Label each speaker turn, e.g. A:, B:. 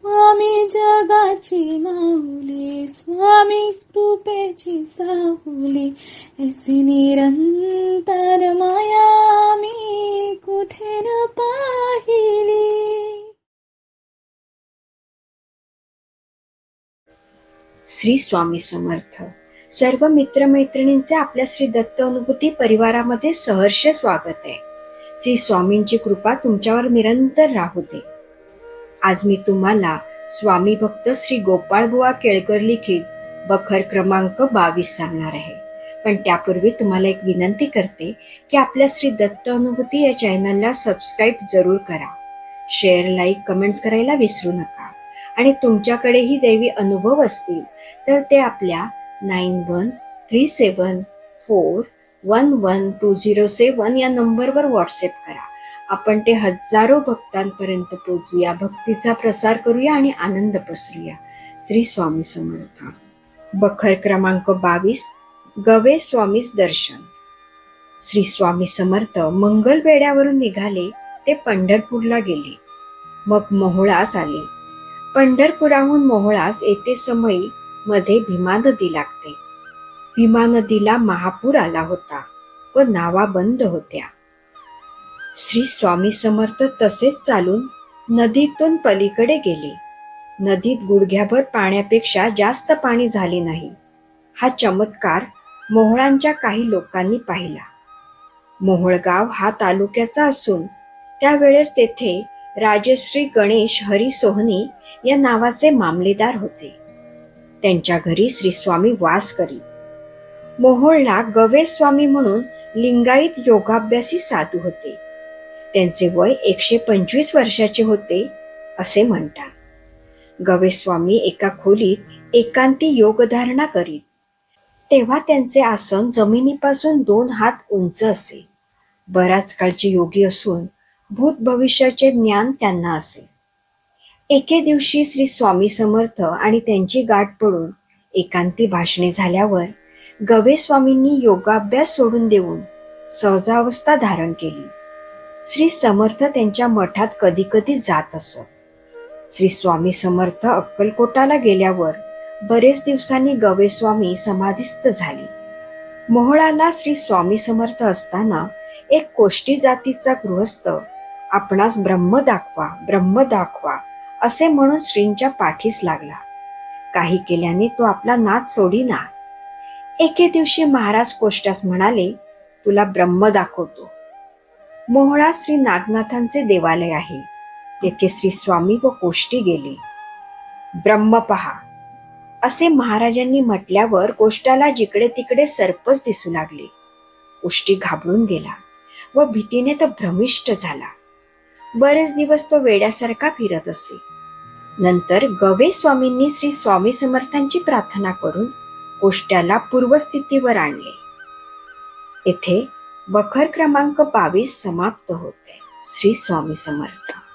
A: स्वामी जगाची माऊली, स्वामी कृपेची साहुली, ऐसी निरंतर माया मी कुठे न पाहिली.
B: श्री स्वामी समर्थ. सर्व मित्रमैत्रिणींचे आपल्या श्री दत्त अनुभूती परिवारामध्ये सहर्ष स्वागत आहे. श्री स्वामींची कृपा तुमच्यावर निरंतर राहू दे. आज मी तुम्हाला स्वामी भक्त श्री गोपाळबुवा केळकर लिखित बखर क्रमांक 22 सांगणार आहे. पण त्यापूर्वी तुम्हाला एक विनंती करते की आपल्या श्री दत्त अनुभूती या चॅनलला सबस्क्राईब जरूर करा. शेअर, लाईक, कमेंट्स करायला विसरू नका. आणि तुमच्याकडेही दैवी अनुभव असतील तर ते आपल्या 9137411207 या नंबरवर व्हॉट्सअप करा. आपण ते हजारो भक्तांपर्यंत पोहोचूया, भक्तीचा प्रसार करूया आणि आनंद पसरूया. श्री स्वामी समर्थ. बखर क्रमांक 22. गवे स्वामीस दर्शन. श्री स्वामी समर्थ मंगलवेढ्यावरून निघाले ते पंढरपूरला गेले. मग मोहोळास आले. पंढरपुराहून मोहोळास येते समयी मध्ये भीमा नदी लागते. भीमा नदीला महापूर आला होता व नावा बंद होत्या. श्री स्वामी समर्थ तसेच चालून नदीतून पलीकडे गेले. नदीत गुडघ्याभर पाण्यापेक्षा जास्त पाणी झाले नाही. हा चमत्कार मोहोळांच्या काही लोकांनी पाहिला. मोहोळगाव हा तालुक्याचा असून त्यावेळेस तेथे राजश्री गणेश हरी सोहनी या नावाचे मामलेदार होते. त्यांच्या घरी श्री स्वामी वास करी. मोहोळला गवे स्वामी म्हणून लिंगायत योगाभ्यासी साधू होते. त्यांचे वय 125 वर्षाचे होते असे म्हणतात. गवे स्वामी एका खोलीत एकांती योगधारणा करीत. तेव्हा त्यांचे आसन जमिनीपासून 2 हात उंच असे. बराच काळचे योगी असून भूत भविष्याचे ज्ञान त्यांना असे. एके दिवशी श्री स्वामी समर्थ आणि त्यांची गाठ पडून एकांती भाषणे झाल्यावर गवे स्वामींनी योगाभ्यास सोडून देऊन सहजावस्था धारण केली. श्री समर्थ त्यांच्या मठात कधी कधी जात असत. श्री स्वामी समर्थ अक्कलकोटाला गेल्यावर बरेच दिवसांनी गवे स्वामी समाधिस्थ झाले. मोहोळाला श्री स्वामी समर्थ असताना एक कोष्टी जातीचा गृहस्थ आपणास ब्रह्म दाखवा, ब्रह्म दाखवा असे म्हणून श्रींच्या पाठीस लागला. काही केल्याने तो आपला नाद सोडीना. एके दिवशी महाराज कोष्टास म्हणाले, तुला ब्रह्म दाखवतो. मोहोळात श्री नागनाथांचे देवालय आहे. तेथे श्री स्वामी व कोष्टी गेले. ब्रह्म पहा असे महाराजांनी म्हटल्यावर कोष्टाला जिकडे तिकडे सर्पच दिसू लागले. कोष्टी घाबरून गेला व भीतीने तो भ्रमिष्ट झाला. बरेच दिवस तो वेड्यासारखा फिरत असे. नंतर गवे स्वामींनी श्री स्वामी समर्थांची प्रार्थना करून कोष्ट्याला पूर्वस्थितीवर आणले. येथे बखर क्रमांक 22 समाप्त होते. श्री स्वामी समर्थ.